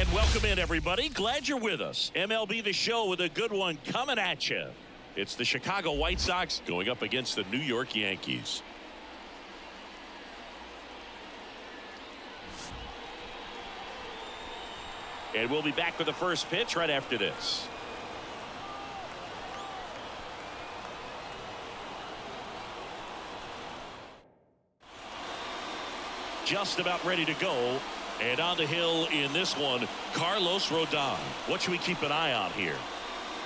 And welcome in, everybody. Glad you're with us. MLB The Show with a good one coming at you. It's the Chicago White Sox going up against the New York Yankees. And we'll be back with the first pitch right after this. Just about ready to go. And on the hill in this one, Carlos Rodon. What should we keep an eye on here?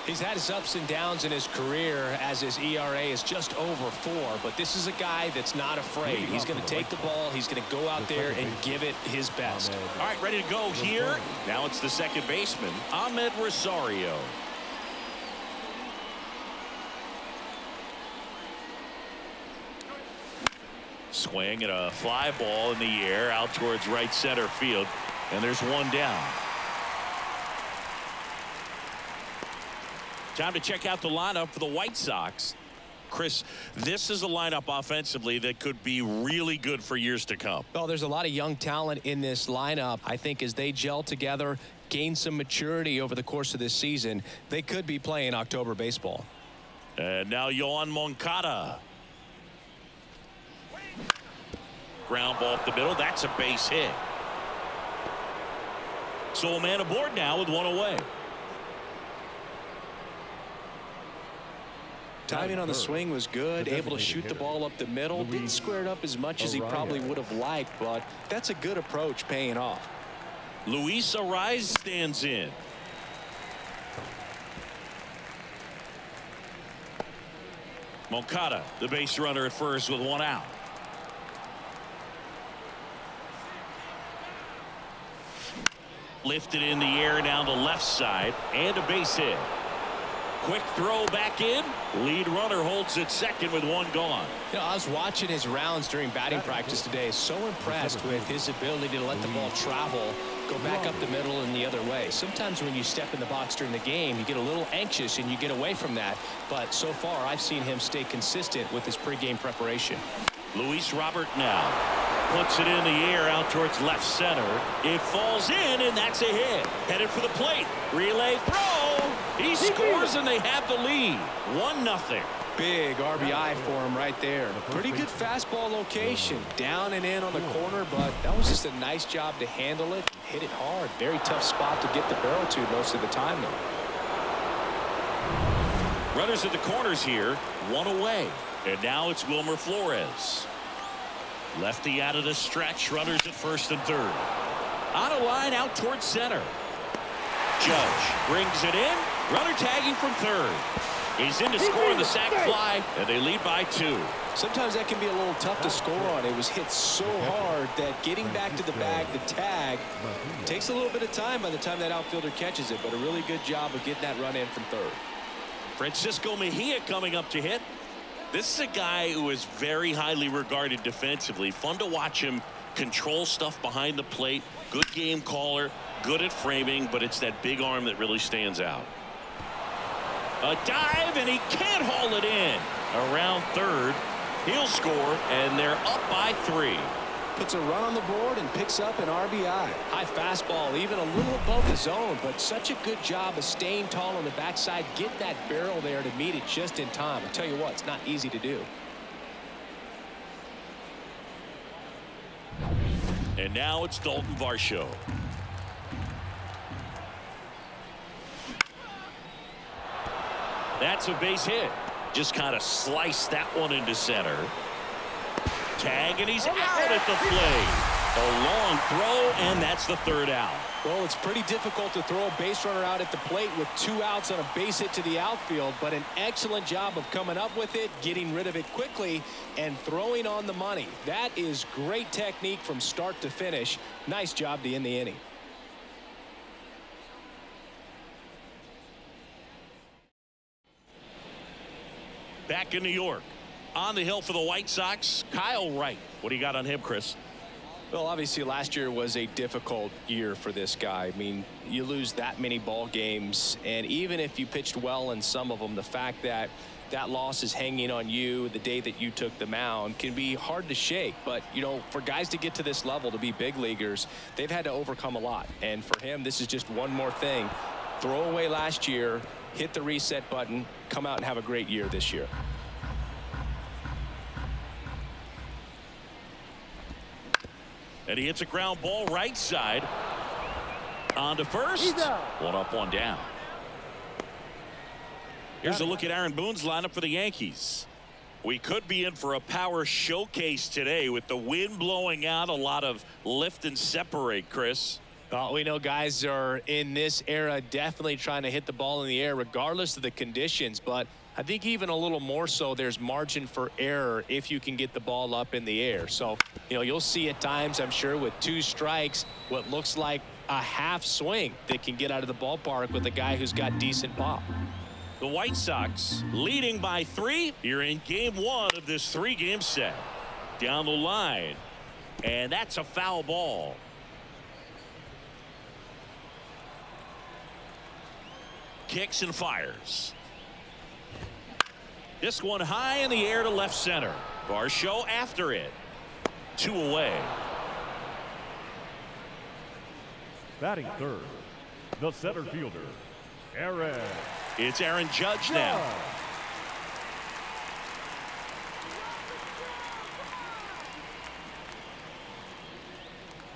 He's had his ups and downs in his career as his ERA is just over 4. But this is a guy that's not afraid. He's going to take the ball. He's going to go out there and give it his best. All right, ready to go here. Now it's the second baseman, Ahmed Rosario. Swing and a fly ball in the air out towards right center field. And there's one down. Time to check out the lineup for the White Sox. Chris, this is a lineup offensively that could be really good for years to come. Well, there's a lot of young talent in this lineup. I think as they gel together, gain some maturity over the course of this season, they could be playing October baseball. And now Yoan Moncada. Ground ball up the middle. That's a base hit. So a man aboard now with one away. Timing on the swing was good, able to shoot the ball up the middle. Didn't square it up as much as he probably would have liked, but that's a good approach paying off. Luis Arraez stands in. Moncada, the base runner at first with one out. Lifted in the air down the left side and a base hit. Quick throw back in. Lead runner holds at second with one gone. You know, I was watching his rounds during batting practice today. So impressed with his ability to let the ball travel, go back up the middle and the other way. Sometimes when you step in the box during the game, you get a little anxious and you get away from that. But so far, I've seen him stay consistent with his pregame preparation. Luis Robert now puts it in the air out towards left center. It falls in, and that's a hit. Headed for the plate. Relay throw. He scores, and they have the lead. 1-0. Big RBI for him right there. Pretty good fastball location. Down and in on the corner, but that was just a nice job to handle it. Hit it hard. Very tough spot to get the barrel to most of the time, though. Runners at the corners here. One away. And now it's Wilmer Flores. Lefty out of the stretch. Runners at first and third. On a line out towards center. Judge brings it in. Runner tagging from third. He's in to score the sac fly, and they lead by 2. Sometimes that can be a little tough to score on. It was hit so hard that getting back to the bag, the tag, takes a little bit of time by the time that outfielder catches it, but a really good job of getting that run in from third. Francisco Mejia coming up to hit. This is a guy who is very highly regarded defensively. Fun to watch him control stuff behind the plate. Good game caller, good at framing, but it's that big arm that really stands out. A dive, and he can't haul it in. Around third, he'll score, and they're up by 3. Puts a run on the board and picks up an RBI. High fastball, even a little above the zone, but such a good job of staying tall on the backside. Get that barrel there to meet it just in time. I'll tell you what, it's not easy to do. And now it's Dalton Varsho. That's a base hit. Just kind of sliced that one into center. Tag, and he's out at the plate. A long throw, and that's the third out. Well, it's pretty difficult to throw a base runner out at the plate with 2 outs on a base hit to the outfield, but an excellent job of coming up with it, getting rid of it quickly, and throwing on the money. That is great technique from start to finish. Nice job to end the inning. Back in New York. On the hill for the White Sox, Kyle Wright. What do you got on him, Chris? Well, obviously last year was a difficult year for this guy. I mean, you lose that many ball games, and even if you pitched well in some of them, the fact that that loss is hanging on you the day that you took the mound can be hard to shake. But, you know, for guys to get to this level, to be big leaguers, they've had to overcome a lot. And for him, this is just one more thing. Throw away last year, hit the reset button, come out and have a great year this year. And he hits a ground ball right side. On to first. One up, one down. Here's a look at Aaron Boone's lineup for the Yankees. We could be in for a power showcase today with the wind blowing out. A lot of lift and separate, Chris. Well, we know guys are in this era definitely trying to hit the ball in the air regardless of the conditions, but I think even a little more so there's margin for error if you can get the ball up in the air. So, you know, you'll see at times, I'm sure, with 2 strikes, what looks like a half swing that can get out of the ballpark with a guy who's got decent pop. The White Sox leading by 3 here in game 1 of this 3-game set. Down the line, and that's a foul ball. Kicks and fires. This one high in the air to left center. Varsho after it. 2 away. Batting third, the center fielder, Aaron. It's Aaron Judge now.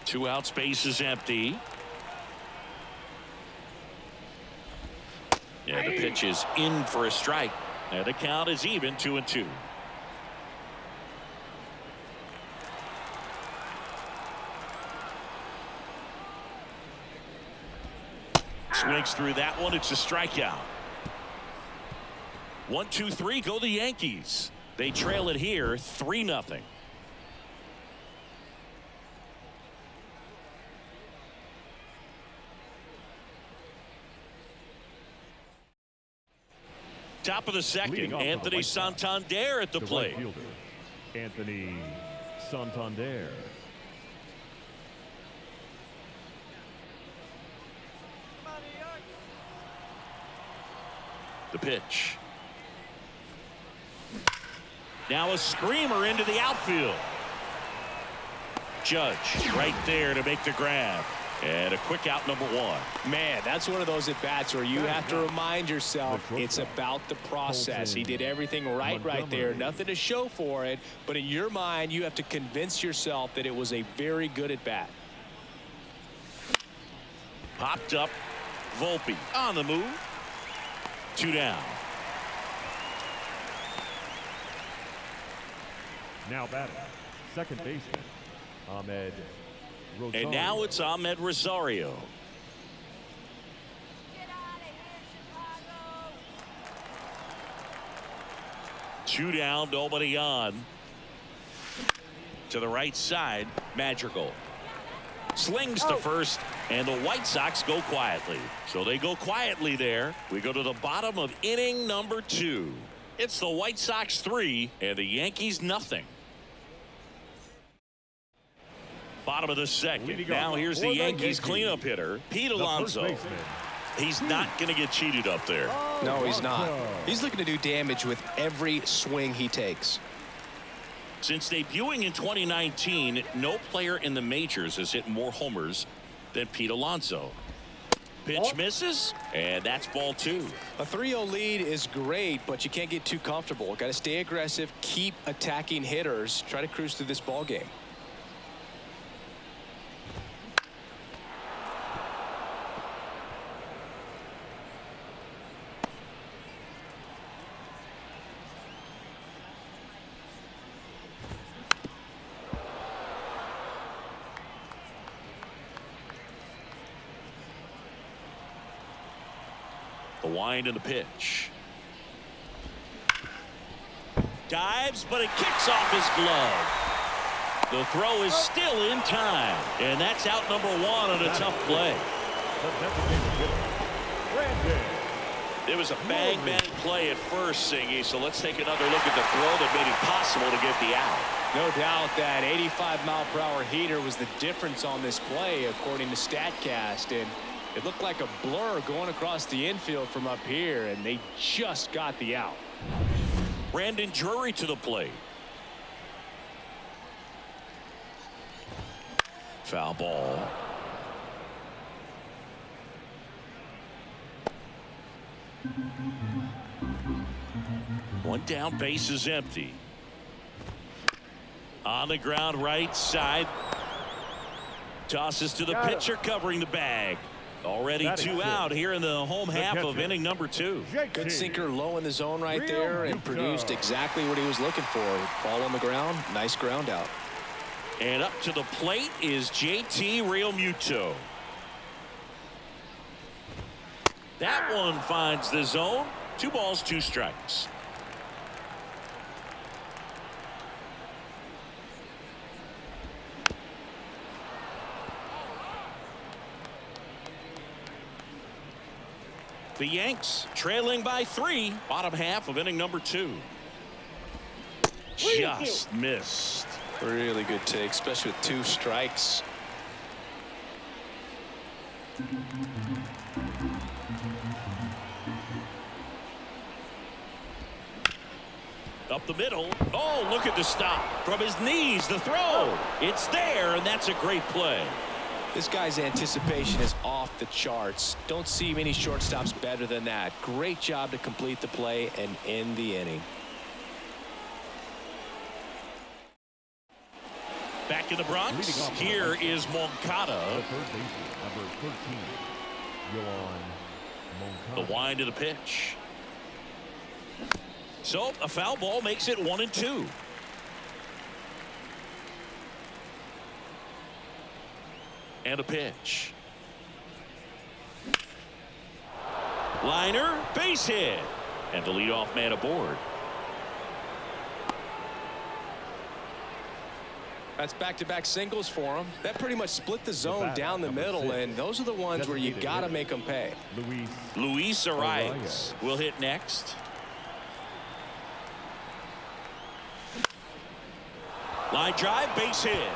2 out, space is empty. Yeah, the pitch is in for a strike. And the count is even, 2-2. Swings through that one. It's a strikeout. 1-2-3 go the Yankees. They trail it here 3-0. Top of the second, Anthony Santander at the plate. Right fielder, Anthony Santander. The pitch. Now a screamer into the outfield. Judge right there to make the grab. And a quick out, number 1. Man, that's one of those at bats where you have to remind yourself it's about the process. He did everything right there. Nothing to show for it. But in your mind, you have to convince yourself that it was a very good at bat. Popped up. Volpe on the move. 2 down. Now batting, second baseman, Ahmed Rosario. And now it's Ahmed Rosario. Get out of here, Chicago. 2 down, nobody on. To the right side, Madrigal. Slings to first, and the White Sox go quietly. So they go quietly there. We go to the bottom of inning number 2. It's the White Sox 3 and the Yankees nothing. Bottom of the second. Now here's the Yankees cleanup hitter, Pete Alonso. He's not going to get cheated up there. No, he's not. He's looking to do damage with every swing he takes. Since debuting in 2019, no player in the majors has hit more homers than Pete Alonso. Pitch misses, and that's ball 2. A 3-0 lead is great, but you can't get too comfortable. Got to stay aggressive, keep attacking hitters, try to cruise through this ball game. The wind and the pitch. Dives, but it kicks off his glove. The throw is still in time, and that's out number 1 on a tough play. It was a bang play at first, Singy, so let's take another look at the throw that made it possible to get the out. No doubt that 85-mile-per-hour heater was the difference on this play, according to StatCast, and it looked like a blur going across the infield from up here, and they just got the out. Brandon Drury to the plate. Foul ball. One down, base is empty. On the ground, right side. Tosses to the pitcher, covering the bag. Already two out here in the home half of inning number 2. Good sinker low in the zone right there and produced exactly what he was looking for. Ball on the ground, nice ground out. And up to the plate is JT Realmuto. That one finds the zone. 2 balls, 2 strikes. The Yanks trailing by 3, bottom half of inning number 2. Just missed. Really good take, especially with 2 strikes. Up the middle. Oh, look at the stop. From his knees, the throw. It's there, and that's a great play. This guy's anticipation is off the charts. Don't see many shortstops better than that. Great job to complete the play and end the inning. Back in the Bronx, here is Moncada. The third baseman, number 13, Yohan Moncada. The wind of the pitch. So a foul ball makes it 1-2. And a pitch. Liner, base hit. And the leadoff man aboard. That's back-to-back singles for him. That pretty much split the zone down the middle, and those are the ones where you got to make them pay. Luis Arias will hit next. Line drive, base hit.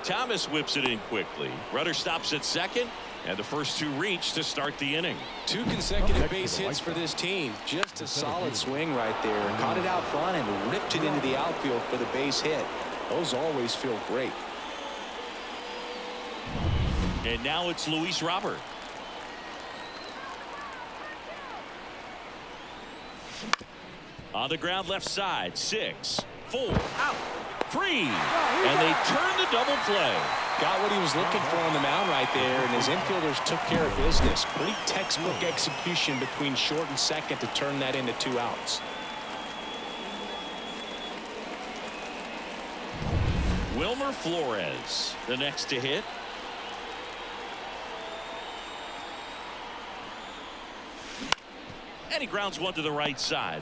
Thomas whips it in quickly. Rudder stops at second, and the first 2 reach to start the inning. 2 consecutive base hits for this team. Just a solid swing right there. Caught it out front and ripped it into the outfield for the base hit. Those always feel great. And now it's Luis Robert. On the ground, left side. 6, 4, out. 3, and they turn the double play. Got what he was looking for on the mound right there, and his infielders took care of business. Pretty textbook execution between short and second to turn that into 2 outs. Wilmer Flores, the next to hit. And he grounds one to the right side.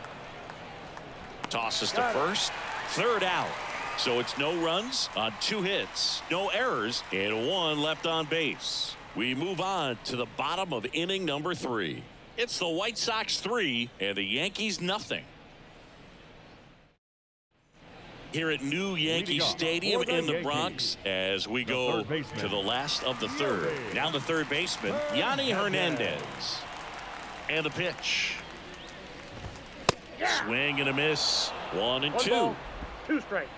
Tosses to first. 3rd out. So it's no runs on 2 hits, no errors, and 1 left on base. We move on to the bottom of inning number 3. It's the White Sox 3 and the Yankees nothing. Here at New Yankee Stadium in the Bronx as we go to the last of the 3rd. Now the 3rd baseman, Yanni Hernandez. And the pitch. Swing and a miss. 1-2. 2 strikes.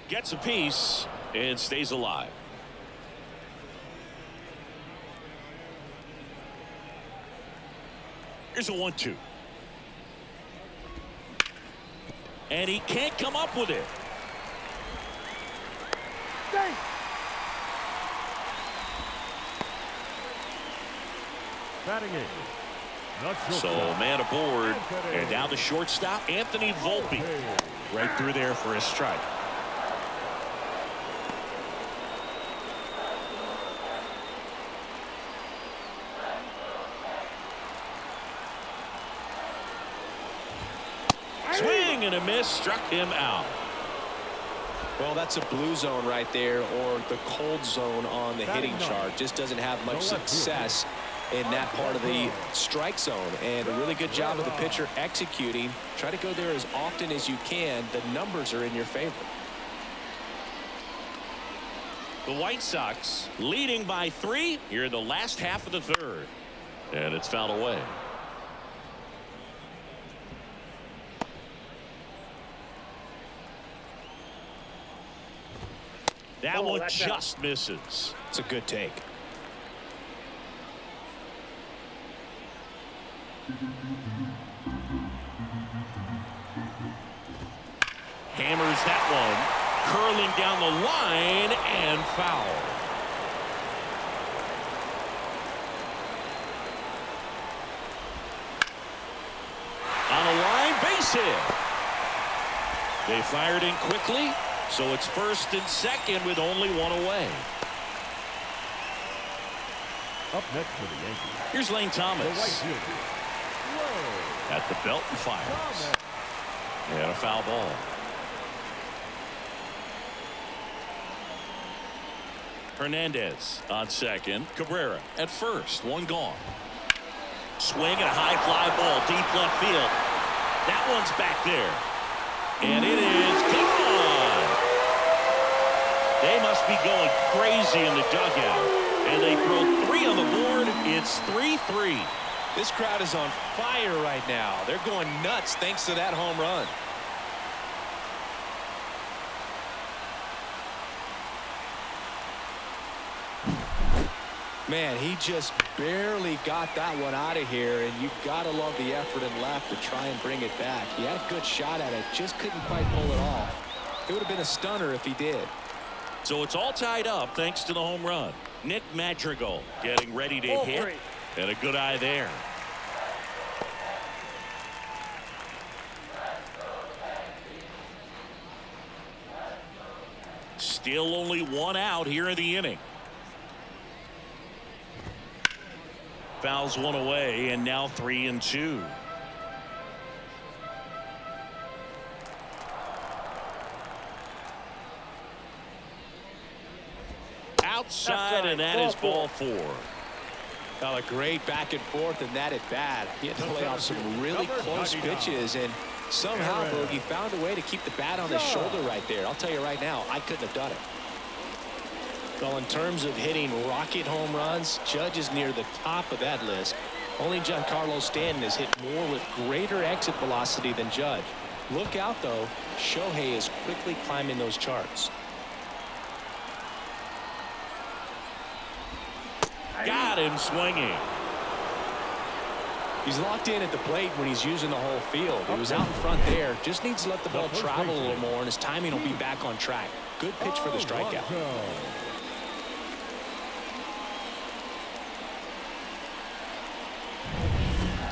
Gets a piece and stays alive. Here's a 1-2. And he can't come up with it. Batting in. So man aboard, and now the shortstop, Anthony Volpe, right through there for a strike. Swing and a miss, struck him out. Well, that's a blue zone right there, or the cold zone on the hitting chart. Just doesn't have much success in that part of the strike zone, and a really good job of the pitcher executing. Try to go there as often as you can. The numbers are in your favor. The White Sox leading by 3 here in the last half of the third. And it's fouled away. That one just misses. It's a good take. Hammers that one, curling down the line and foul. On a line, base hit. They fired in quickly, so it's first and second with only one away. Up next for the Yankees, Here's Lane the Thomas right fielder, Whoa. at the belt and fires. And a foul ball. Hernandez on second. Cabrera at first. One gone. Swing and a high fly ball deep left field. That one's back there. And it is gone. They must be going crazy in the dugout. And they throw 3 on the board. It's 3-3. This crowd is on fire right now. They're going nuts thanks to that home run. Man, he just barely got that one out of here, and you've got to love the effort and left to try and bring it back. He had a good shot at it, just couldn't quite pull it off. It would have been a stunner if he did. So it's all tied up thanks to the home run. Nick Madrigal getting ready to hit, and a good eye there. Still only 1 out here in the inning. Fouls 1 away, and now 3-2. Outside, and that is ball 4. Well, a great back and forth, and that at bat. He had to play off some really close pitches, and somehow Bogey found a way to keep the bat on his shoulder right there. I'll tell you right now, I couldn't have done it. Well, in terms of hitting rocket home runs, Judge is near the top of that list. Only Giancarlo Stanton has hit more with greater exit velocity than Judge. Look out, though. Shohei is quickly climbing those charts. Got him swinging. He's locked in at the plate when he's using the whole field. He was out in front there. Just needs to let the ball travel a little more, and his timing will be back on track. Good pitch for the strikeout.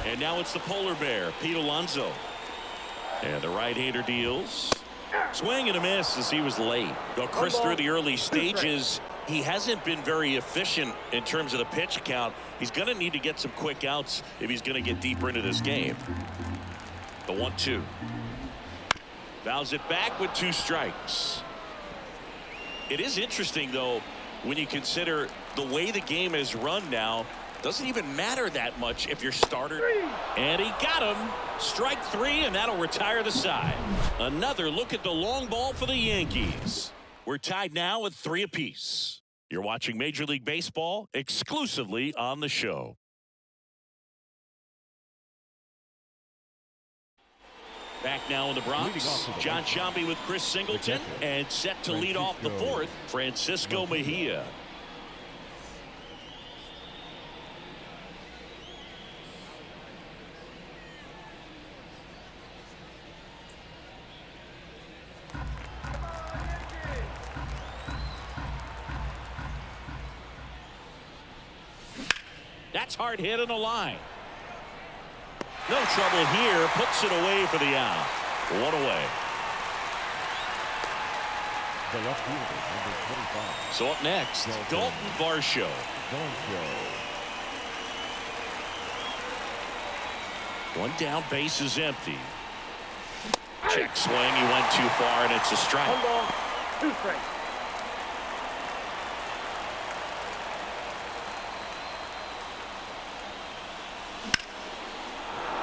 And now it's the polar bear, Pete Alonso. And the right-hander deals. Swing and a miss as he was late. Though Chris, through the early stages, he hasn't been very efficient in terms of the pitch count. He's going to need to get some quick outs if he's going to get deeper into this game. The 1-2. Fouls it back with 2 strikes. It is interesting, though, when you consider the way the game is run now. Doesn't even matter that much if you're starter. And he got him. Strike 3, and that'll retire the side. Another look at the long ball for the Yankees. We're tied now at 3 apiece. You're watching Major League Baseball exclusively on the show. Back now in the Bronx, John Sciambi with Chris Singleton, and set to lead off the 4th, Francisco Mejia. That's hard hit on the line. No trouble here. Puts it away for the out. 1 away. The left fielder, number 25. So up next, Dalton Varsho. One down, base is empty. Check swing. He went too far, and it's a strike. 1 ball, 2 strikes.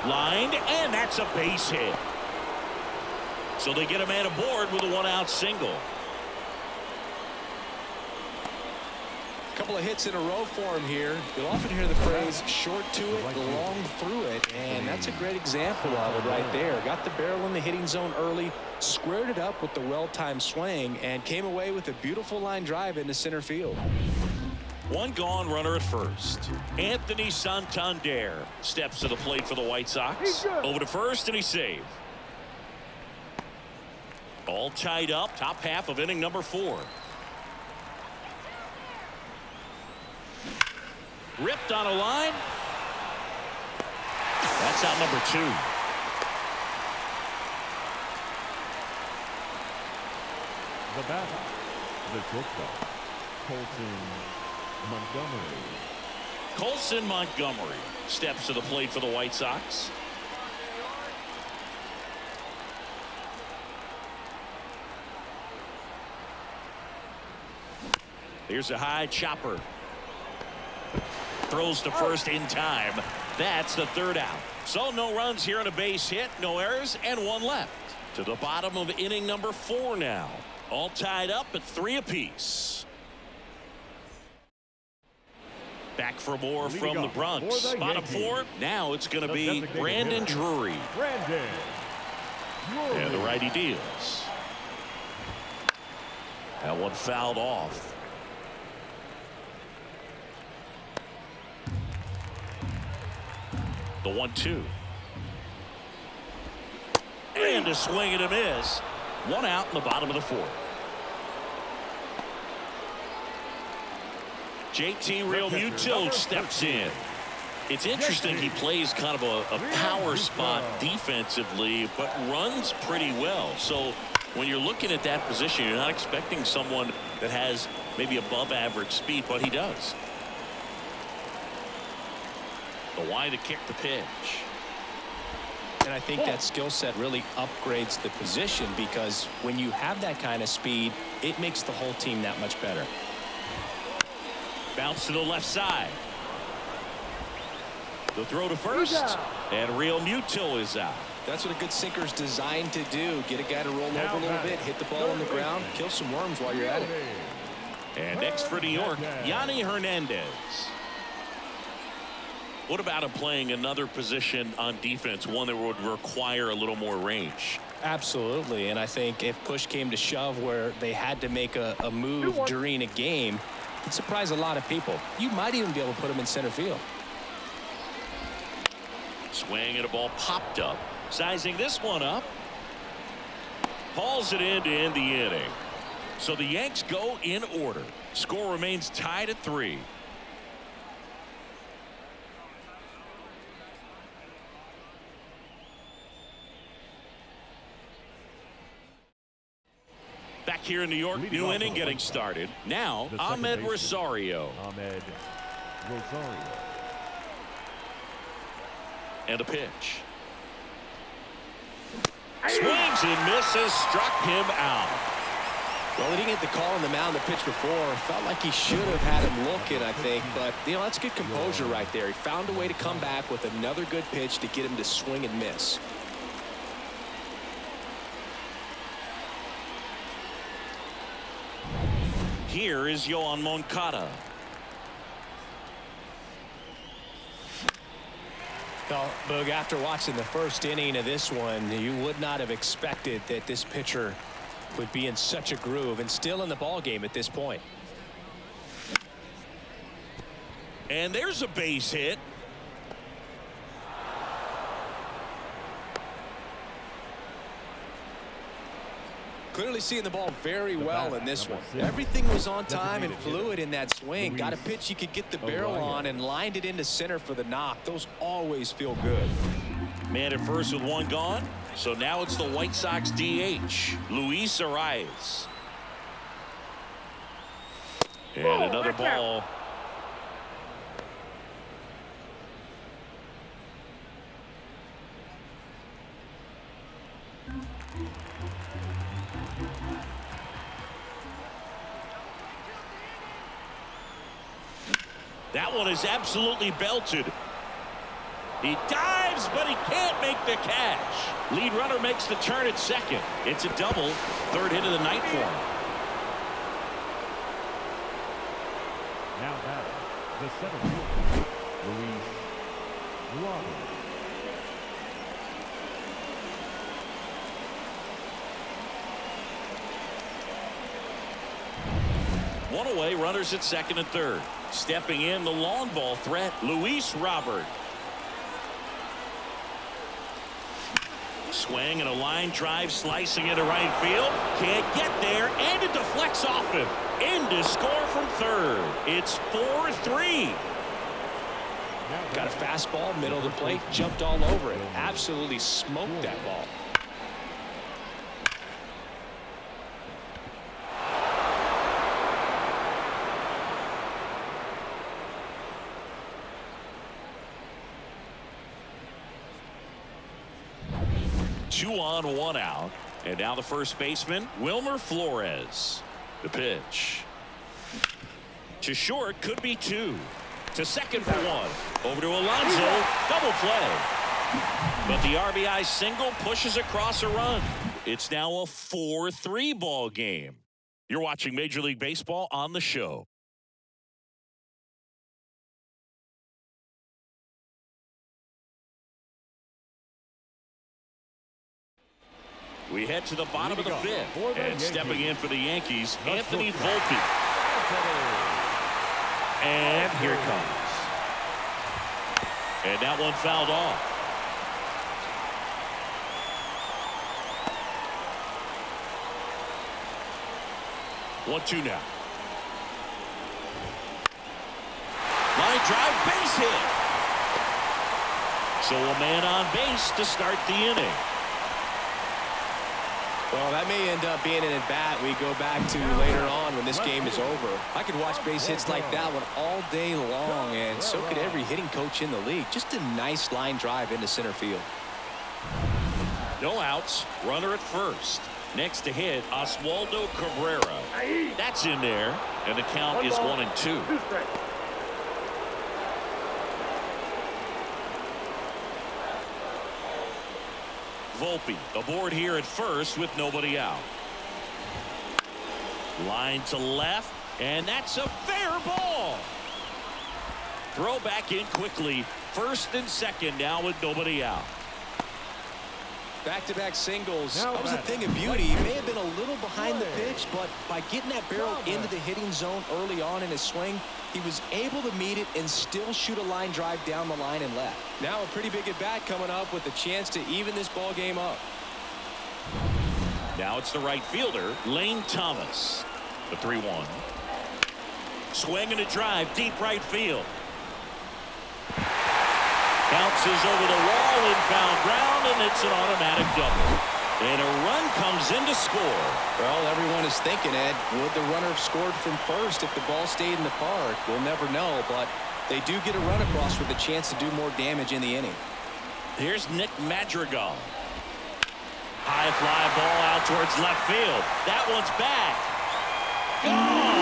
Lined, and that's a base hit. So they get a man aboard with a 1-out single. Couple of hits in a row for him here. You'll often hear the phrase short to it, long through it, and that's a great example of it right there. Got the barrel in the hitting zone early, squared it up with the well-timed swing, and came away with a beautiful line drive into center field. One gone, runner at first. Anthony Santander steps to the plate for the White Sox. Over to first, and he's saved. All tied up, top half of inning number 4. Ripped on a line. That's out number 2. The batter, the shortstop, Colson Montgomery steps to the plate for the White Sox. Here's a high chopper. Throws to first in time. That's the 3rd out. So no runs here on a base hit, no errors, and 1 left. To the bottom of inning number 4 now. All tied up at 3 apiece. Back for more from the Bronx. Bottom 4. Now it's going to be Brandon Drury. And the righty deals. That one fouled off. The 1-2. And a swing and a miss. 1 out in the bottom of the 4th. JT Realmuto steps in. It's interesting he plays kind of a power spot defensively, but runs pretty well. So when you're looking at that position, you're not expecting someone that has maybe above average speed, but he does. The why to kick the pitch. And I think that skill set really upgrades the position, because when you have that kind of speed, it makes the whole team that much better. Bounce to the left side. The throw to first. And Realmuto is out. That's what a good sinker's designed to do. Get a guy to roll over a little bit, hit the ball on the ground, kill some worms while you're at it. And next for New York, Yanni Hernandez. What about him playing another position on defense, one that would require a little more range? Absolutely, and I think if push came to shove where they had to make a move during a game, it'd surprise a lot of people. You might even be able to put him in center field. Swing and a ball popped up. Sizing this one up. Hauls it in to end the inning. So the Yanks go in order. Score remains tied at 3. Back here in New York, new inning getting started. Now, Ahmed Rosario. And a pitch. Swings and misses, struck him out. Well, he didn't get the call on the mound the pitch before. Felt like he should have had him looking, I think. But, you know, that's good composure right there. He found a way to come back with another good pitch to get him to swing and miss. Here is Yoan Moncada. Well, Boog, after watching the first inning of this one, you would not have expected that this pitcher would be in such a groove and still in the ball game at this point. And there's a base hit. Clearly seeing the ball very well in this one. Everything was on time and fluid in that swing. Got a pitch he could get the barrel on and lined it into center for the knock. Those always feel good. Man at first with 1 gone. So now it's the White Sox DH, Luis Arias. And another ball. That one is absolutely belted. He dives, but he can't make the catch. Lead runner makes the turn at second. It's a double. 3rd hit of the night for him. Now batting, the center fielder, Luis Robert. One away, runners at second and third. Stepping in, the long ball threat, Luis Robert. Swing and a line drive, slicing into right field. Can't get there, and it deflects off him. In to score from third. It's 4-3. Got a fastball, middle of the plate, jumped all over it. Absolutely smoked that ball. Two on, one out. And now the first baseman, Wilmer Flores. The pitch. To short, could be two. To second for one. Over to Alonso. Double play. But the RBI single pushes across a run. It's now a 4-3 ball game. You're watching Major League Baseball on the show. We head to the bottom of the fifth. And stepping in for the Yankees, Anthony Volpe. And here it comes. And that one fouled off. One-two now. Line drive, base hit. So a man on base to start the inning. Well, that may end up being an at-bat we go back to later on when this game is over. I could watch base hits like that one all day long, and so could every hitting coach in the league. Just a nice line drive into center field. No outs, runner at first. Next to hit, Oswaldo Cabrera. That's in there, and the count is 1-2. Volpe aboard here at first with nobody out. Line to left, and that's a fair ball. Throw back in quickly. First and second now with nobody out. Back-to-back singles. That was a thing of beauty. He may have been a little behind the pitch, but by getting that barrel into the hitting zone early on in his swing, he was able to meet it and still shoot a line drive down the line and left. Now a pretty big at-bat coming up with a chance to even this ball game up. Now it's the right fielder, Lane Thomas. The 3-1. Swing and a drive, deep right field. Bounces over the wall in foul ground, and it's an automatic double. And a run comes in to score. Well, everyone is thinking, Ed, would the runner have scored from first if the ball stayed in the park? We'll never know, but they do get a run across with a chance to do more damage in the inning. Here's Nick Madrigal. High fly ball out towards left field. That one's back. Gone!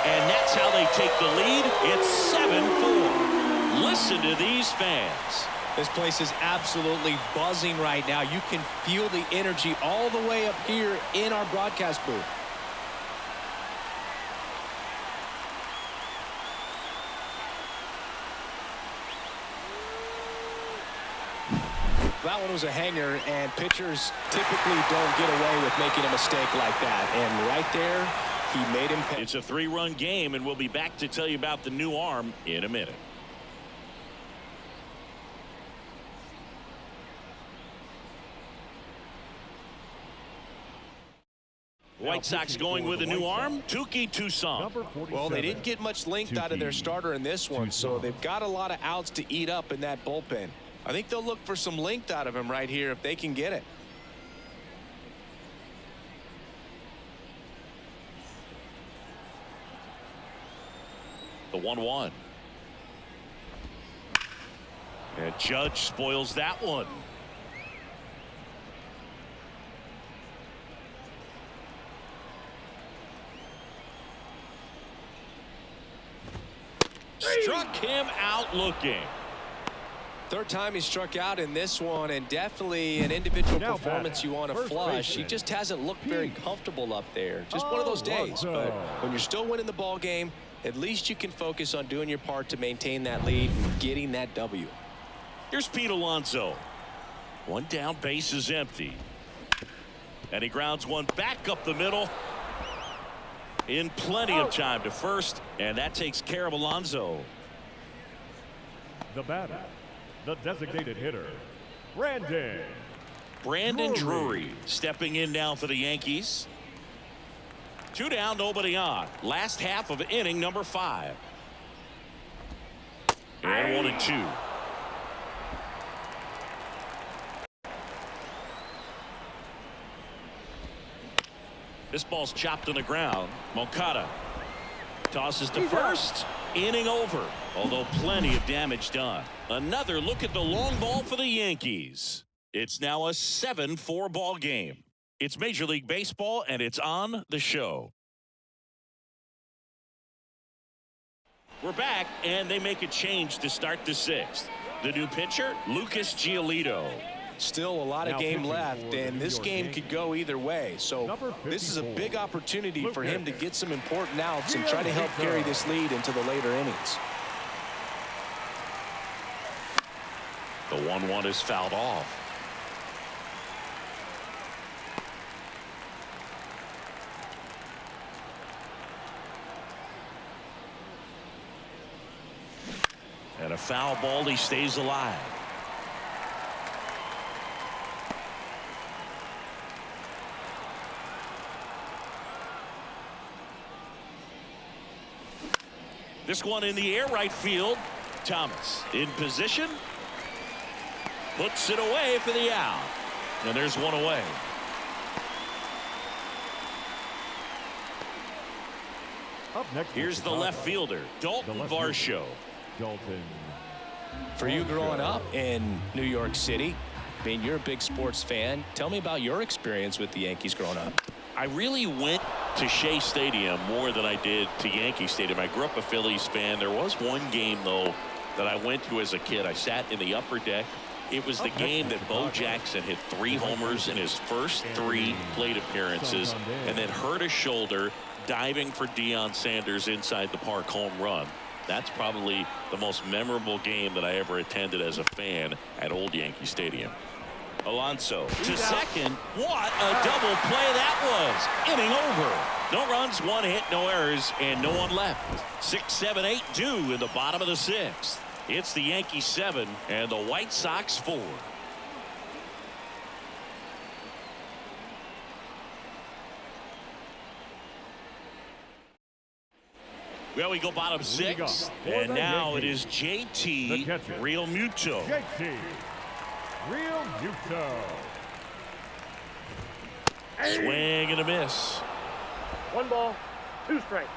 And that's how they take the lead. It's 7-4. Listen to these fans. This place is absolutely buzzing right now. You can feel the energy all the way up here in our broadcast booth. That one was a hanger, and pitchers typically don't get away with making a mistake like that. And right there, he made him pay. It's a 3-run game, and we'll be back to tell you about the new arm in a minute. White Sox going with a new arm, Touki Toussaint. Well, they didn't get much length out of their starter in this one, so they've got a lot of outs to eat up in that bullpen. I think they'll look for some length out of him right here if they can get it. The 1-1. And Judge spoils that one. Struck him out looking. Third time he struck out in this one, and definitely an individual Now performance batting, you want to first flush. He baseman, just hasn't looked very comfortable up there. Just one of those days. Alonso. But when you're still winning the ball game, at least you can focus on doing your part to maintain that lead and getting that W. Here's Pete Alonso. One down, base is empty. And he grounds one back up the middle. In plenty of time to first, and that takes care of Alonso. The batter, the designated hitter, Brandon Drury stepping in now for the Yankees. 2 down, nobody on. Last half of inning number 5. And 1-2. This ball's chopped on the ground. Moncada tosses to first. Inning over, although plenty of damage done. Another look at the long ball for the Yankees. It's now a 7-4 ball game. It's Major League Baseball, and it's on the show. We're back, and they make a change to start the 6th. The new pitcher, Lucas Giolito. Still a lot of Now game pitching left, for the and New this York game Yankees, could go either way. So number this is a 54, big opportunity for Lucas him to get some important outs and try to help Giolito. carry this lead into the later innings. The 1-1 is fouled off. And a foul ball, he stays alive. This one in the air, right field. Thomas in position. Puts it away for the out. And there's one away. Up next, Here's the left fielder, Dalton Varsho. Dalton. For you growing up in New York City, I mean, you're a big sports fan. Tell me about your experience with the Yankees growing up. I really went to Shea Stadium more than I did to Yankee Stadium. I grew up a Phillies fan. There was one game, though, that I went to as a kid. I sat in the upper deck. It was the game that Bo Jackson hit 3 homers in his first 3 plate appearances and then hurt his shoulder diving for Deion Sanders inside the park home run. That's probably the most memorable game that I ever attended as a fan at Old Yankee Stadium. Alonso to second. What a double play that was. Inning over. No runs, 1 hit, no errors, and no one left. 6, 7, 8 due in the bottom of the 6th. It's the Yankees 7 and the White Sox 4. Well, we go bottom 6, and now it is JT Realmuto. JT Realmuto. Swing and a miss. 1 ball, 2 strikes.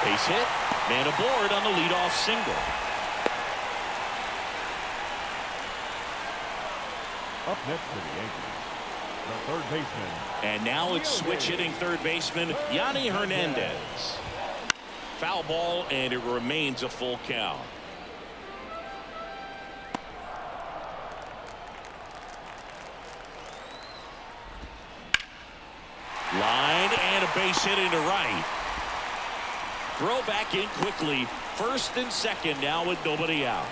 Base hit, man aboard on the leadoff single. Up next for the Yankees, the third baseman. And now it's switch hitting third baseman Yanni Hernandez. Foul ball, and it remains a full count. Line and a base hit into right. Throw back in quickly. First and second now with nobody out.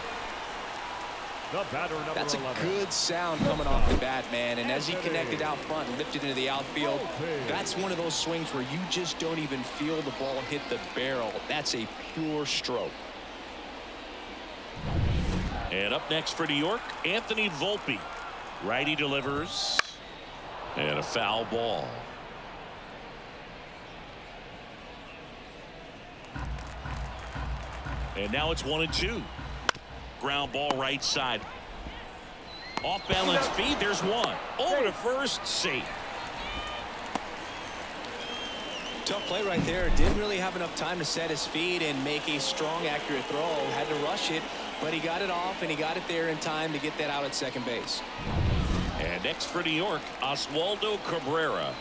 The batter, number That's a 11. good sound coming off the bat, man. And as he connected out front and lifted into the outfield, that's one of those swings where you just don't even feel the ball hit the barrel. That's a pure stroke. And up next for New York, Anthony Volpe. Righty delivers. And a foul ball. And now it's 1-2. Ground ball right side. Off balance feed. There's one. Over to first. Safe. Tough play right there. Didn't really have enough time to set his feet and make a strong, accurate throw. Had to rush it, but he got it off and he got it there in time to get that out at second base. And next for New York, Oswaldo Cabrera.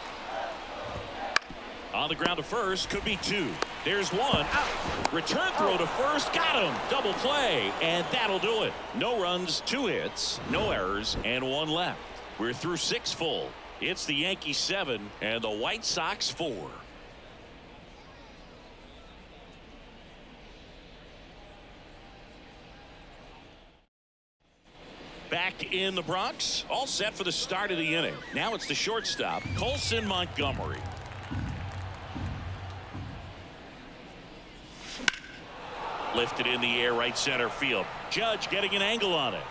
On the ground to first, could be two. There's one. Return throw to first, got him. Double play, and that'll do it. No runs, 2 hits, no errors, and 1 left. We're through 6 full. It's the Yankees 7 and the White Sox 4. Back in the Bronx, all set for the start of the inning. Now it's the shortstop, Colson Montgomery. Lifted in the air, right center field. Judge getting an angle on it.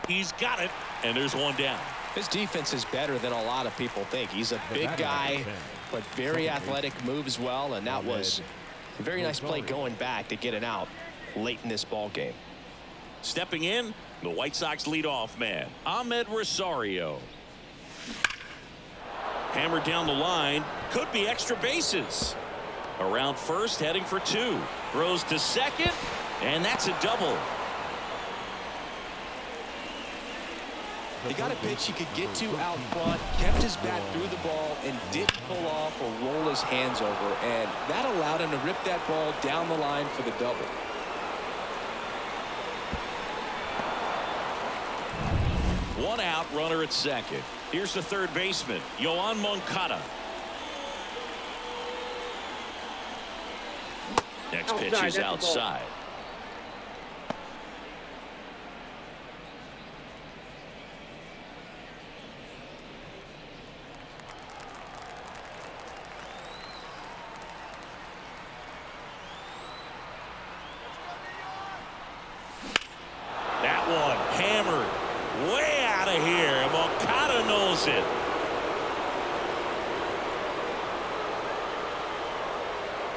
He's got it, and there's one down. His defense is better than a lot of people think. He's a big guy, but very athletic, moves well, and that was a very nice play going back to get it out late in this ball game. Stepping in, the White Sox leadoff man, Ahmed Rosario. Hammered down the line, could be extra bases. Around first, heading for 2. Throws to second, and that's a double. He got a pitch he could get to out front, kept his bat through the ball, and didn't pull off or roll his hands over, and that allowed him to rip that ball down the line for the double. One out, runner at second. Here's the third baseman, Yoan Moncada. Next pitch is outside. That one hammered way out of here. Moncada knows it.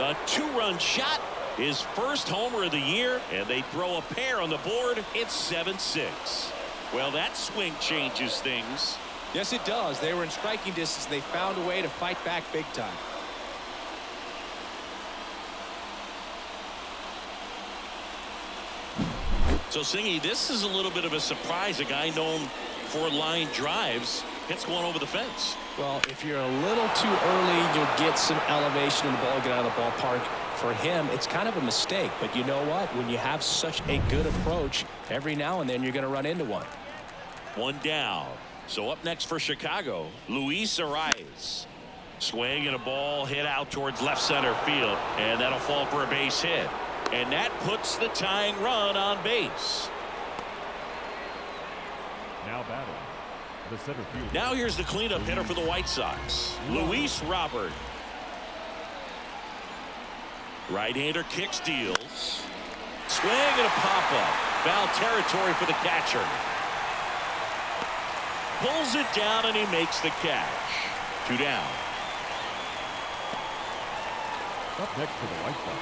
A 2-run shot, his first homer of the year, and they throw a pair on the board. It's 7-6. Well, that swing changes things. Yes, it does. They were in striking distance. They found a way to fight back big time. So, Singy, this is a little bit of a surprise. A guy known for line drives hits one over the fence. Well, if you're a little too early, you'll get some elevation in the ball, get out of the ballpark. For him, it's kind of a mistake. But you know what? When you have such a good approach, every now and then you're going to run into one. One down. So up next for Chicago, Luis Arias. Swing and a ball hit out towards left center field, and that'll fall for a base hit. And that puts the tying run on base. Now batting, the center field. Now here's the cleanup hitter for the White Sox, Luis Robert. Right-hander kicks, deals. Swing and a pop-up. Foul territory for the catcher. Pulls it down and he makes the catch. 2 down. Up next for the White Sox.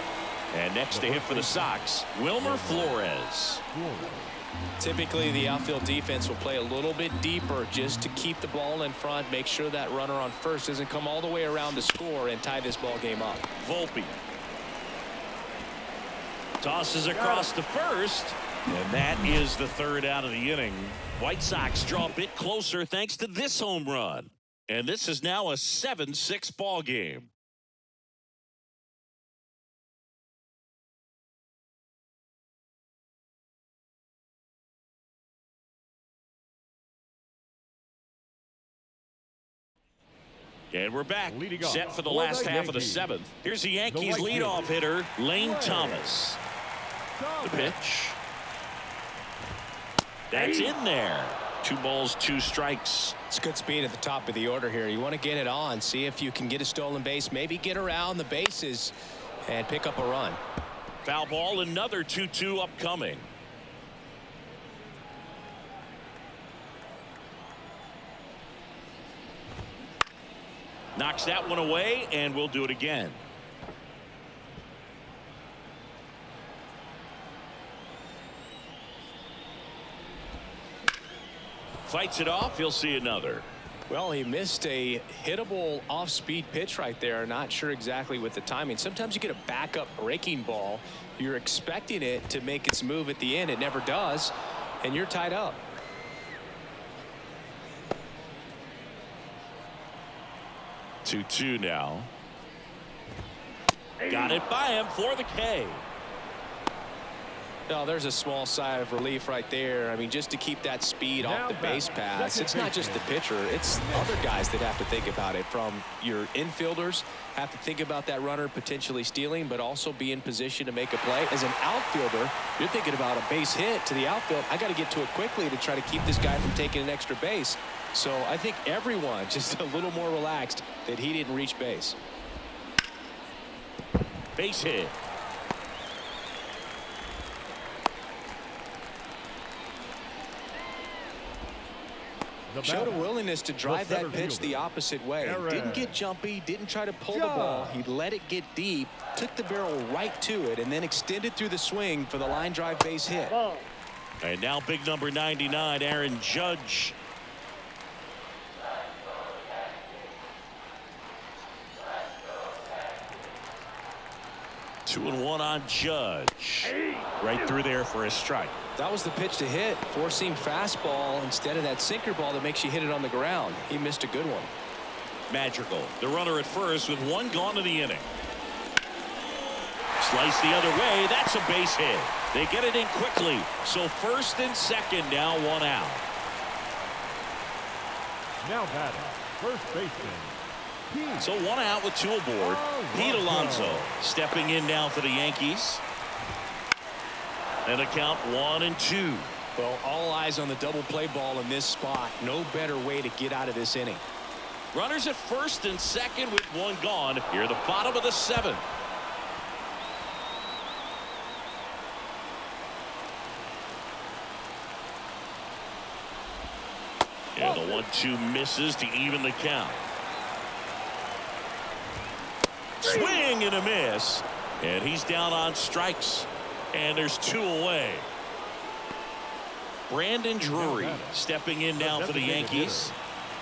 And next to him for the Sox, Wilmer Flores. Typically, the outfield defense will play a little bit deeper just to keep the ball in front, make sure that runner on first doesn't come all the way around to score and tie this ball game up. Volpe tosses across to first, and that is the 3rd out of the inning. White Sox draw a bit closer thanks to this home run, and this is now a 7-6 ball game. And we're back, set for the last half of the 7th. Here's the Yankees leadoff hitter, Lane Thomas. The pitch. That's in there. 2 balls, 2 strikes. It's good speed at the top of the order here. You want to get it on, see if you can get a stolen base, maybe get around the bases and pick up a run. Foul ball, another 2-2 upcoming. Knocks that one away, and we'll do it again. Fights it off. He'll see another. Well, he missed a hittable off-speed pitch right there. Not sure exactly with the timing. Sometimes you get a backup breaking ball. You're expecting it to make its move at the end. It never does, and you're tied up. 2-2 now. Got it by him for the K. No, there's a small sigh of relief right there. I mean, just to keep that speed off the base pass. It's not just the pitcher. It's other guys that have to think about it. From your infielders have to think about that runner potentially stealing, but also be in position to make a play. As an outfielder, you're thinking about a base hit to the outfield. I got to get to it quickly to try to keep this guy from taking an extra base. So I think everyone just a little more relaxed that he didn't reach base. Base hit. Showed a willingness to drive that pitch the opposite way. Didn't get jumpy, didn't try to pull the ball. He let it get deep, took the barrel right to it, and then extended through the swing for the line drive base hit. And now big number 99, Aaron Judge. Two and one on Judge. Right through there for a strike. That was the pitch to hit. Four-seam fastball instead of that sinker ball that makes you hit it on the ground. He missed a good one. Madrigal, the runner at first with one gone in the inning. Slice the other way. That's a base hit. They get it in quickly. So first and second, now one out. Now batting, first baseman. So one out with two aboard. Pete Alonso stepping in now for the Yankees. And a count 1-2. Well, all eyes on the double play ball in this spot. No better way to get out of this inning. Runners at first and second with one gone. Here at the bottom of the seventh. And the 1-2 misses to even the count. Swing and a miss. And he's down on strikes. And there's two away. Brandon Drury stepping in now for the Yankees.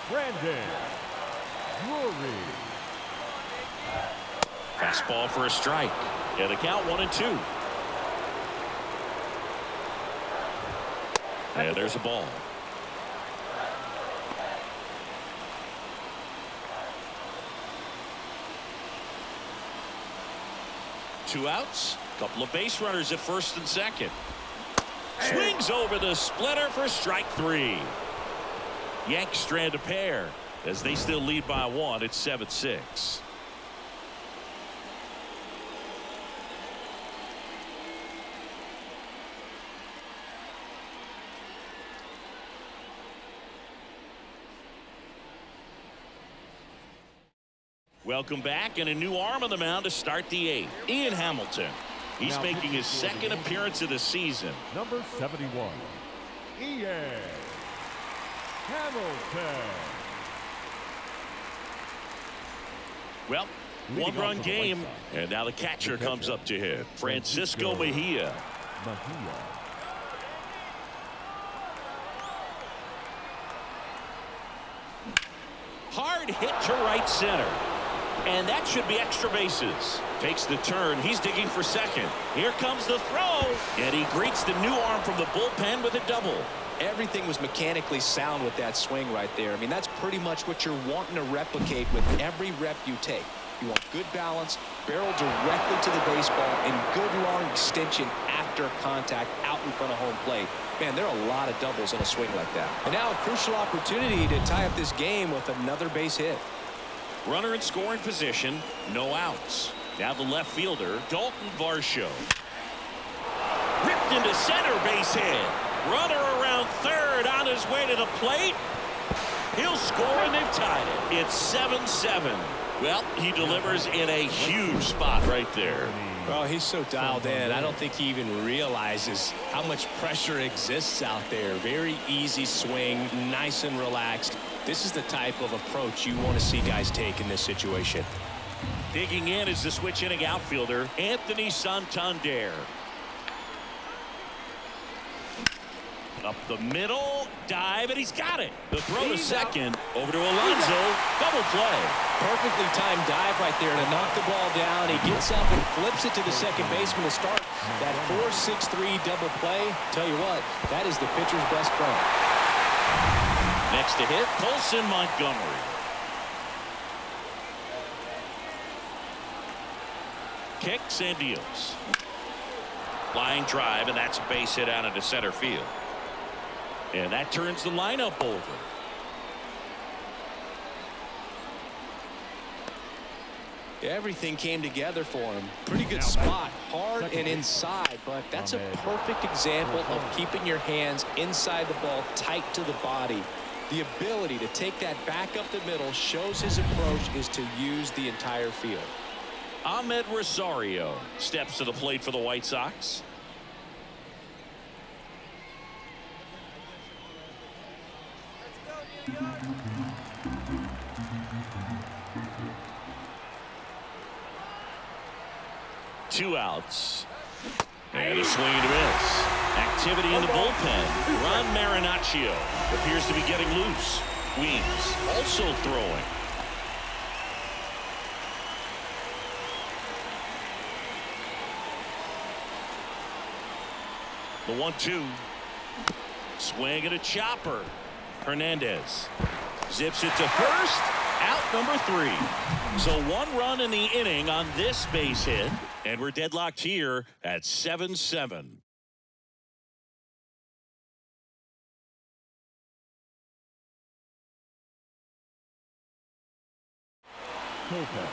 Brandon Drury. Fastball for a strike. And the count 1-2. And there's a ball. Two outs. Couple of base runners at first and second. Swings over the splitter for strike three. Yanks strand a pair as they still lead by one. It's 7-6. Welcome back, and a new arm on the mound to start the eighth. Ian Hamilton. He's Now making his second appearance of the season. Number 71, Ian Hamilton. Well, Leading off one-run for the game, White Sox. and now the catcher comes up to hit. Francisco Mejia. Hard hit to right center. And that should be extra bases. Takes the turn. He's digging for second. Here comes the throw. And he greets the new arm from the bullpen with a double. Everything was mechanically sound with that swing right there. I mean, that's pretty much what you're wanting to replicate with every rep you take. You want good balance, barrel directly to the baseball, and good long extension after contact out in front of home plate. Man, there are a lot of doubles in a swing like that. And now a crucial opportunity to tie up this game with another base hit. Runner in scoring position, no outs. Now the left fielder, Dalton Varsho. Ripped into center, base hit. Runner around third on his way to the plate. He'll score, and they've tied it. It's 7-7. Well, he delivers in a huge spot right there. Well, he's so dialed in. I don't think he even realizes how much pressure exists out there. Very easy swing, nice and relaxed. This is the type of approach you want to see guys take in this situation. Digging in is the switch inning outfielder, Anthony Santander. Up the middle, dive, and he's got it. The throw to second, over to Alonso, double play. Perfectly timed dive right there to knock the ball down. He gets up and flips it to the second baseman to start that 4-6-3 double play. Tell you what, that is the pitcher's best friend. Next to hit, Colson Montgomery. Kicks and deals. Line drive, and that's a base hit out into center field. And that turns the lineup over. Everything came together for him. Pretty good spot, hard and inside, but that's a perfect example of keeping your hands inside the ball, tight to the body. The ability to take that back up the middle shows his approach is to use the entire field. Ahmed Rosario steps to the plate for the White Sox. Two outs. And a swing and a miss. Activity in the bullpen. Ron Marinaccio appears to be getting loose. Weems also throwing. The 1-2. Swing and a chopper. Hernandez zips it to first. Out number 3. So 1 run in the inning on this base hit. And we're deadlocked here at 7-7. Bullpen.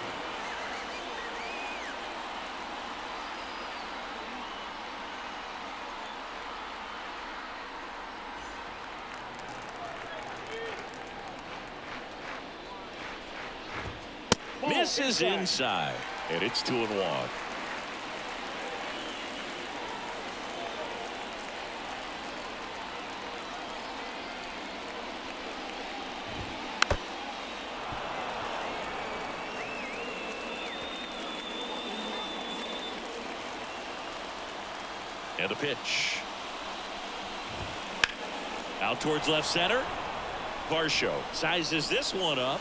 Misses inside, and it's 2-1. And a pitch. Out towards left center. Varsho sizes this one up.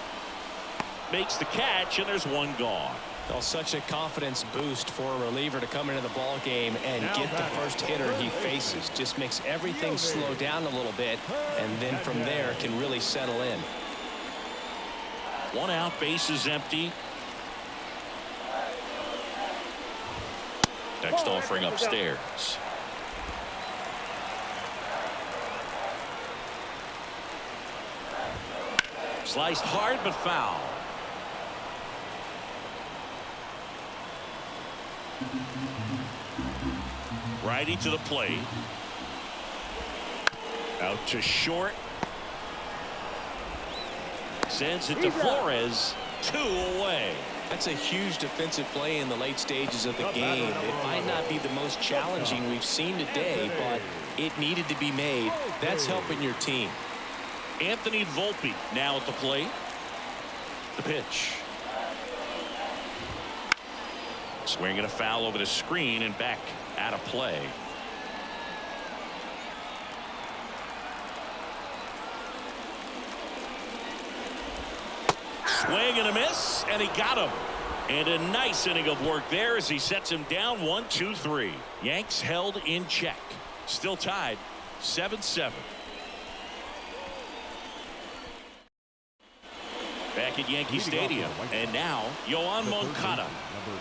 Makes the catch, and there's 1 gone. Oh, such a confidence boost for a reliever to come into the ball game and get the first hitter he faces. Just makes everything slow down a little bit, and then from there can really settle in. 1 out, base is empty. Next offering upstairs. Sliced hard but foul. Righty to the plate. Out to short. Sends it to Flores. 2 away. That's a huge defensive play in the late stages of the game. It might not be the most challenging we've seen today, but it needed to be made. That's helping your team. Anthony Volpe now at the plate. The pitch. Swinging a foul over the screen and back out of play. Swing and a miss, and he got him. And a nice inning of work there as he sets him down 1-2-3. Yanks held in check. Still tied 7-7. Back at Yankee Stadium, and now Yoan Moncada. Number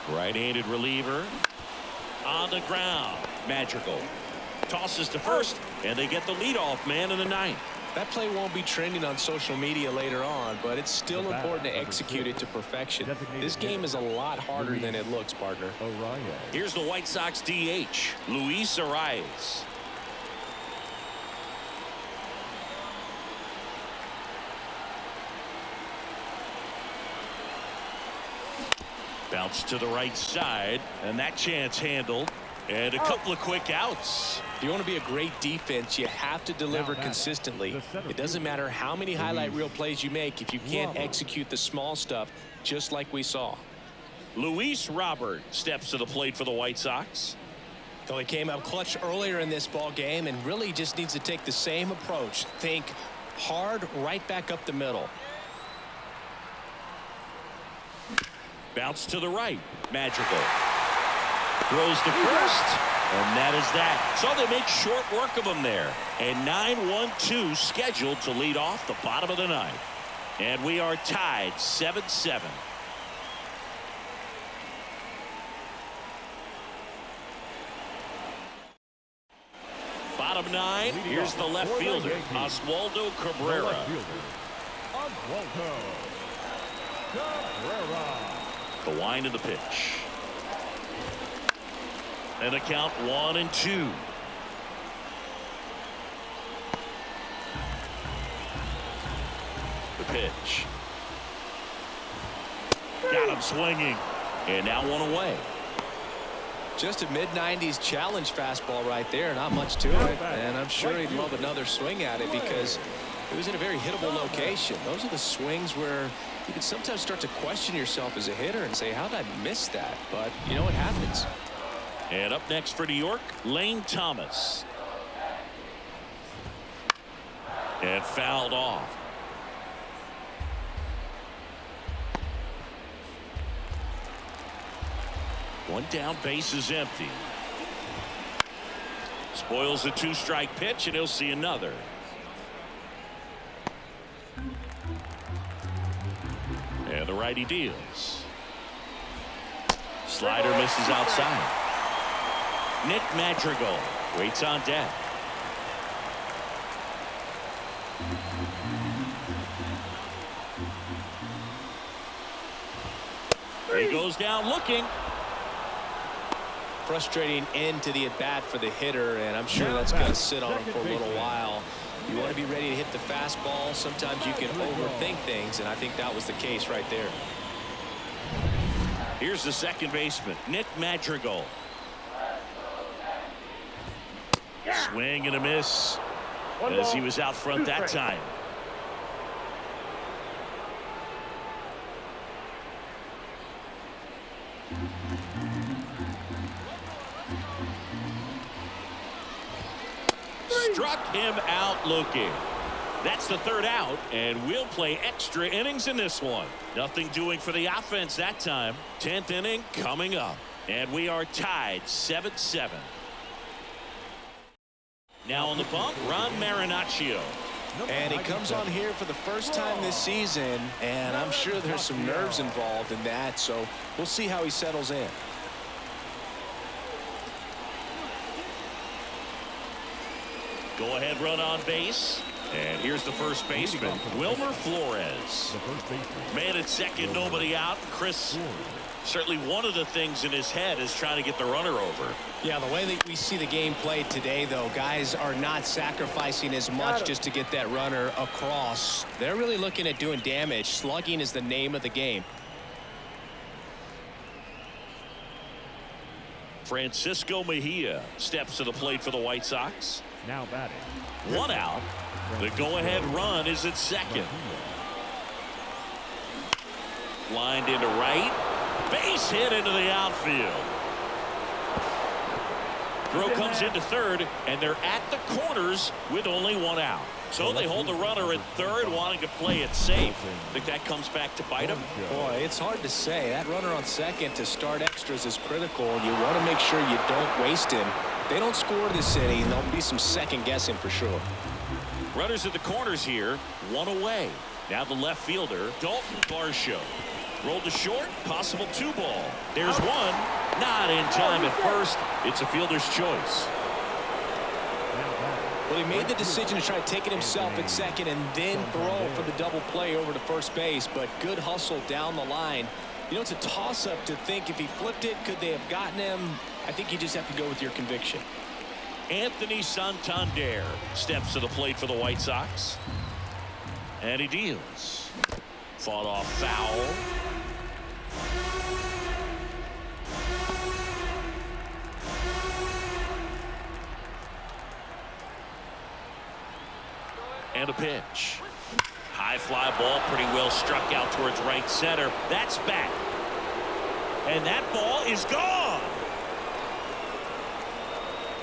13. Right-handed reliever on the ground. Magical tosses to first, and they get the leadoff man in the 9th. That play won't be trending on social media later on, but it's still important to execute it to perfection. This game is a lot harder than it looks, partner. Orion. Here's the White Sox DH, Luis Arias. Bounce to the right side, and that chance handled. And a couple of quick outs. If you want to be a great defense, you have to deliver consistently. It doesn't matter how many highlight reel plays you make if you can't execute the small stuff, just like we saw. Luis Robert steps to the plate for the White Sox. So he came up clutch earlier in this ball game and really just needs to take the same approach. Think hard right back up the middle. Bounce to the right. Magical. Throws to first. And that is that. So they make short work of him there. And 9-1-2 scheduled to lead off the bottom of the ninth. And we are tied 7-7. Bottom nine, here's the left fielder, Oswaldo Cabrera. Oswaldo Cabrera. The wind of the pitch. And a count 1-2. The pitch. Got him swinging. And now one away. Just a mid-90s challenge fastball right there. Not much to it. And I'm sure he'd love another swing at it because it was in a very hittable location. Those are the swings where you can sometimes start to question yourself as a hitter and say, how did I miss that? But you know what happens. And up next for New York, Lane Thomas. And fouled off. One down, base is empty. Spoils the two-strike pitch, and he'll see another. And the righty deals. Slider misses outside. Nick Madrigal waits on deck. He goes down looking. Frustrating end to the at-bat for the hitter, and I'm sure that's going to sit on him for a little while. You want to be ready to hit the fastball. Sometimes you can overthink things, and I think that was the case right there. Here's the second baseman, Nick Madrigal. Swing and a miss as he was out front that time. Struck him out looking. That's the third out, and we'll play extra innings in this one. Nothing doing for the offense that time. 10th inning coming up, and we are tied 7-7. Now on the bump, Ron Marinaccio. And he comes on here for the first time this season, and I'm sure there's some nerves involved in that, so we'll see how he settles in. Go ahead run on base. And here's the first baseman, Wilmer Flores. Man at second, nobody out. Chris, certainly one of the things in his head is trying to get the runner over. Yeah, the way that we see the game played today, though, guys are not sacrificing as much just to get that runner across. They're really looking at doing damage. Slugging is the name of the game. Francisco Mejia steps to the plate for the White Sox. Now batting. One out. The go-ahead run is at second. Lined into right. Base hit into the outfield. Throw comes into third, and they're at the corners with only one out. So they hold the runner at third, wanting to play it safe. Think that comes back to bite them? Boy, it's hard to say. That runner on second to start extras is critical, and you want to make sure you don't waste him. If they don't score this inning, there'll be some second guessing for sure. Runners at the corners here, one away. Now the left fielder, Dalton Varsho. Rolled to short, possible 2-ball. There's one, not in time at first. It's a fielder's choice. Well, he made the decision to try to take it himself at second and then throw for the double play over to first base, but good hustle down the line. You know, it's a toss-up to think if he flipped it, could they have gotten him? I think you just have to go with your conviction. Anthony Santander steps to the plate for the White Sox. And he deals. Fought off foul. And a pitch. High fly ball, pretty well struck out towards right center. That's back. And that ball is gone.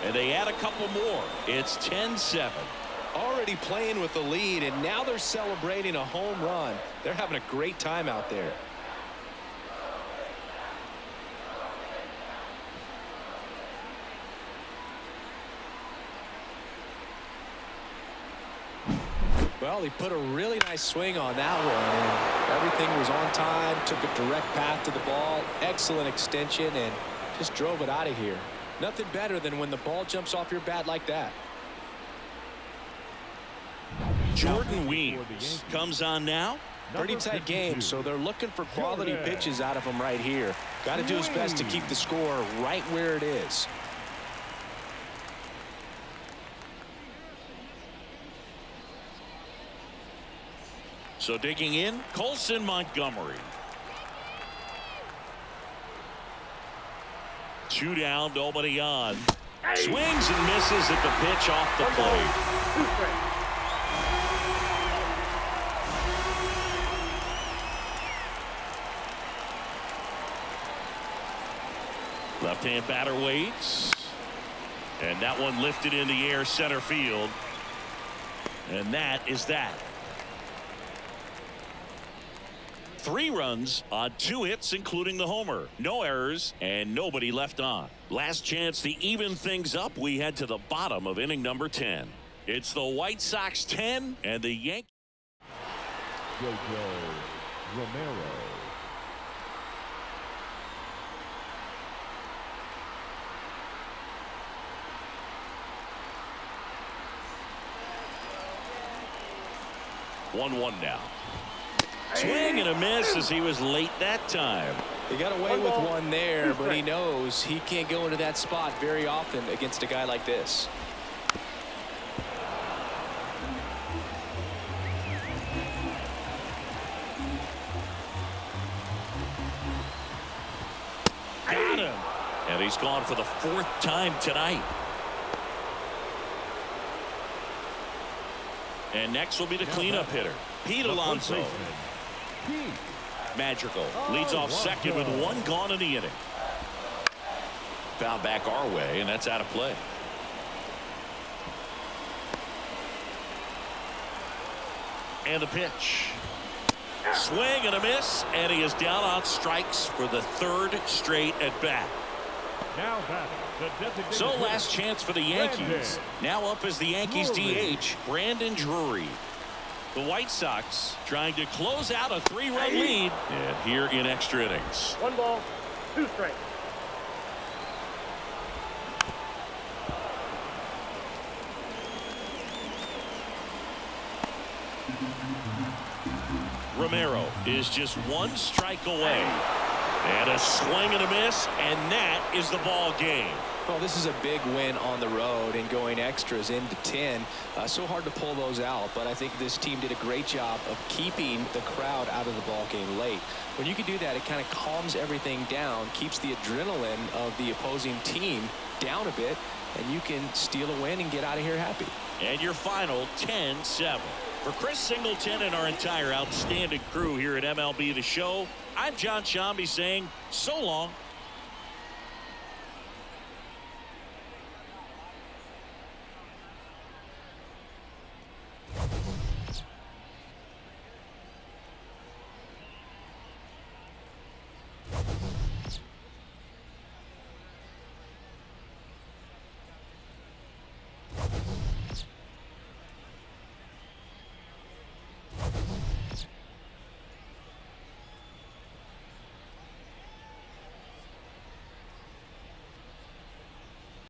And they add a couple more. It's 10-7. Already playing with the lead, and now they're celebrating a home run. They're having a great time out there. Well, he put a really nice swing on that one, and everything was on time, took a direct path to the ball, excellent extension, and just drove it out of here. Nothing better than when the ball jumps off your bat like that. Jordan Weems comes on now. Pretty tight game, so they're looking for quality pitches out of him right here. Got to do his best to keep the score right where it is. So digging in, Colson Montgomery. 2 down, nobody on. Swings and misses at the pitch off the plate. 2 strikes. Left-hand batter waits. And that one lifted in the air center field. And that is that. 3 runs on 2 hits, including the homer. No errors and nobody left on. Last chance to even things up. We head to the bottom of inning number 10. It's the White Sox 10 and the Yankees. Jojo Romero. One now. Swing and a miss as he was late that time. He got away with one there, but he knows he can't go into that spot very often against a guy like this. Got him. And he's gone for the 4th time tonight. And next will be the cleanup hitter, Pete Alonso. Magical leads off second with 1 gone in the inning. Foul back our way, and that's out of play. And the pitch. Swing and a miss, and he is down on strikes for the 3rd straight at bat. Now batting, the designated So hitter, last chance for the Yankees. Now up as the Yankees DH, Brandon Drury. The White Sox trying to close out a 3-run lead. And here in extra innings. 1 ball, 2 strikes. Romero is just 1 strike away. And a swing and a miss, and that is the ball game. Well, this is a big win on the road and going extras into 10. So hard to pull those out, but I think this team did a great job of keeping the crowd out of the ball game late. When you can do that, it kind of calms everything down, keeps the adrenaline of the opposing team down a bit, and you can steal a win and get out of here happy. And your final 10-7. For Chris Singleton and our entire outstanding crew here at MLB The Show, I'm John Shambi saying so long.